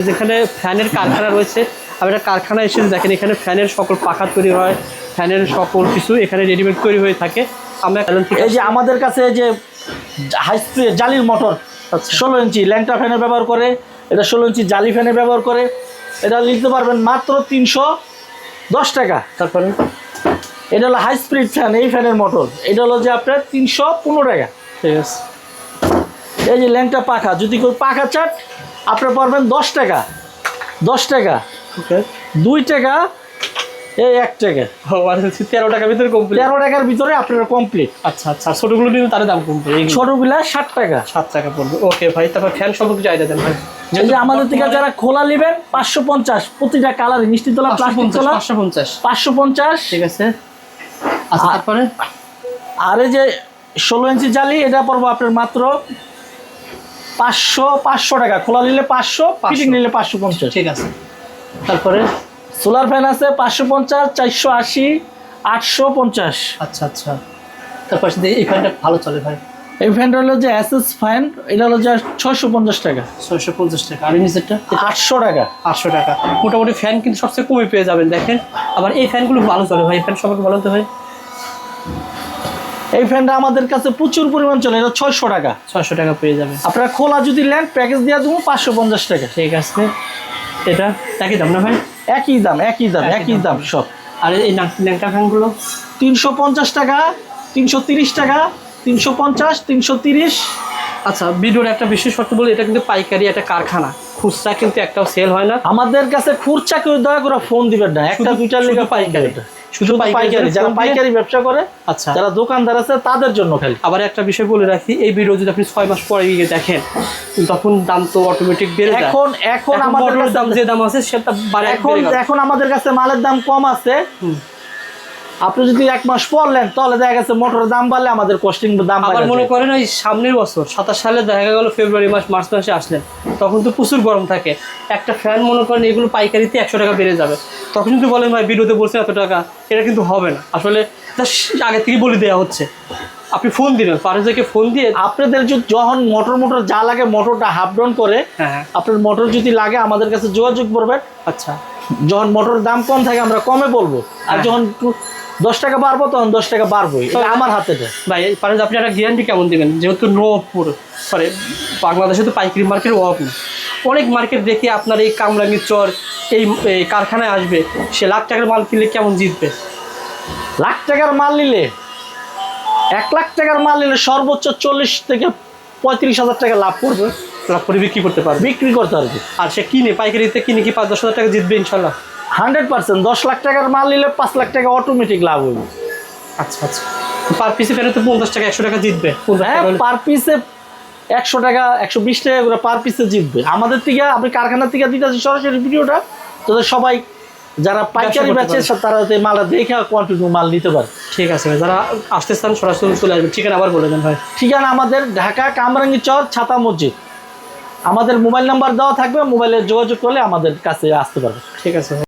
যেখানে ফ্যানের কারখানা রয়েছে, আমরা কারখানা এসে দেখেন এখানে ফ্যানের সকল পাখা তৈরি হয়, ফ্যানের সকল কিছু এখানে রেডিমেড তৈরি হয়ে থাকে। আমরা এই যে আমাদের কাছে যে হাই স্পিড জালির মোটর 16 ইঞ্চি ল্যাংটা ফ্যানের ব্যবহার করে, এটা 16 ইঞ্চি জালি ফ্যানের ব্যবহার করে, এটা নিতে পারবেন মাত্র 310 টাকা। তারপরে এটা হলো হাই স্পিড ফ্যান, এই ফ্যানের মোটর, এটা হলো যে আপনার 315 টাকা। ঠিক আছে। এই যে ল্যাংটা পাখা, যদি কেউ পাখা চাট আপনার পারবেন 10 টাকা, 10 টাকা, ওকে 2 টাকা, এই 1 টাকা। 13 টাকার ভিতরে কমপ্লিট। 13 টাকার ভিতরে আপনার কমপ্লিট। আচ্ছা আচ্ছা, ছোটগুলো নিলে তার দাম কমবে, ছোটগুলা 60 টাকা, 7 টাকা পড়বে। ওকে ভাই, তারপর ফ্যান সম্পর্কে চাহিদা দেন ভাই। এই যে আমাদের থেকে যারা খোলা নেবেন 550, প্রতিটা কালার মিষ্টি তোলা প্লাস্টিক তোলা 550। 550। ঠিক আছে। আচ্ছা তারপরে আর এই যে 16 ইঞ্চি জালি, এটা পড়বো আপনার মাত্র 500 টাকা। খোলা নিলে 500, ফিটিং নিলে 550। ঠিক আছে। তারপরে সোলার ফ্যান আছে 550, 480, 850। আচ্ছা আচ্ছা, তারপর এই ফ্যানটা ভালো চলে ভাই। এই ফ্যানটা হলো যে এসএস ফ্যান, এটা হলো যে 650 টাকা। 650 টাকা। আর নিচেরটা 800 টাকা। 800 টাকা। মোটামুটি ফ্যান কিন্তু সবচেয়ে কমে পেয়ে যাবেন দেখেন। আবার এই ফ্যানগুলো ভালো চলে ভাই, এই ফ্যান সম্পর্কে ভালো হতে ভাই। এই ফ্যানটা আমাদের কাছে প্রচুর পরিমাণ চলে, এটা 600 টাকা। 600 টাকা পেয়ে যাবেন। আপনারা খোলা যদি নেন প্যাকেজ দিয়ে দেবো 550 টাকা। ঠিক আছে। এটা একই দাম না ভাই? একই দাম, একই দাম, একই দাম সব। আর এই ল্যাংটা ফ্যানগুলো 350 টাকা, 330 টাকা, 350, 330। আচ্ছা, ভিডিওর একটা বিশেষ শর্ত বলি, এটা কিন্তু পাইকারি একটা কারখানা, খুচরা কিন্তু একটাও সেল হয় না। আমাদের কাছে খুচরা কেউ দয়া করে ফোন দিবেন না, একটা দুইটার লেগে পাইকারি, শুধু পাইকারি, যারা পাইকারি ব্যবসা করে, আচ্ছা যারা দোকানদার আছে তাদের জন্য খালি। আবার একটা বিষয় বলে রাখি, এই ভিডিও যদি আপনি 6 মাস পরে গিয়ে দেখেন তখন দাম তো অটোমেটিক বেড়ে যায়। এখন আমাদের দাম যে দাম আছে সেটা বাড়ে। এখন আমাদের কাছে মালের দাম কম আছে। আপনি যদি 1 মাস পর নেন তাহলে দেখা গেছে মোটরের দাম বাড়লে আমাদের কস্টিং দাম বাড়ে। আবার মনে করেন ওই সামনের বছর 27 সালে দেখা গেল ফেব্রুয়ারি মাস মার্চ মাসে আসলেন, তখন তো প্রচুর গরম থাকে, একটা ফ্যান মনে করেন এগুলো পাইকারিতে 100 টাকা বেড়ে যাবে, তখন যদি বলেন ভাই ভিডিওতে বলছেন এত টাকা, এটা কিন্তু হবে না। আসলে আগে থেকে বলে দেওয়া হচ্ছে, আপনি ফোন দিলেন ফারুজকে, ফোন দিয়ে আপনাদের যখন মোটর যা লাগে মোটরটা হাফ ডাউন করে, হ্যাঁ আপনার মোটর যদি লাগে আমাদের কাছে যোগাযোগ করবেন। আচ্ছা, যখন মোটরের দাম কম থাকে আমরা কমে বলবো, আর যখন 10 টাকা বাড়বো তখন 10 টাকা বাড়বোই, এটা আমার হাতে। ভাই ফারুজ, আপনি একটা গ্যারান্টি কেমন দেবেন? যেহেতু নবপুর সরি বাংলাদেশে তো পাইকারি মার্কেটের অভাব নেই, অনেক মার্কেট দেখে আপনার এই কামরাঙ্গীর চর এই কারখানায় আসবে, সে লাখ টাকার মাল কিনলে কেমন জিতবে? লাখ টাকার মাল নিলে, 1 লাখ টাকার মাল নিলে সর্বোচ্চ 40 থেকে 35,000 টাকা লাভ করবে, লাভ করে বিক্রি করতে পারবে, বিক্রি করতে পারবে। আর সে কিনে পাইকারিতে কিনে কি 5-10 হাজার টাকা জিতবে ইনশাল্লাহ? 100%। 10 লাখ টাকার মাল নিলে 5 লাখ টাকা অটোমেটিক লাভ হবে। আচ্ছা আচ্ছা, পার পিসে ফেলে তো 50 টাকা 100 টাকা জিতবে। হ্যাঁ, পার পিসে 100 টাকা 120 টাকা করে পার পিসে জিতবে। আমাদের থেকে আপনি কারখানার থেকে দিতেছি সরাসরি ভিডিওটা, তাদের সবাই যারা পাইকারি বেচে তারা মালটা দেখে কোয়ান্টিটি মাল নিতে পারে। ঠিক আছে ভাই, যারা আসতে চান সরাসরি চলে আসবেন। ঠিকানা আবার বলে দেন ভাই। ঠিকানা আমাদের ঢাকা কামরাঙ্গী চর ছাতা মসজিদ। আমাদের মোবাইল নাম্বার দেওয়া থাকবে, মোবাইলে যোগাযোগ করলে আমাদের কাছে আসতে পারবে। ঠিক আছে ভাই।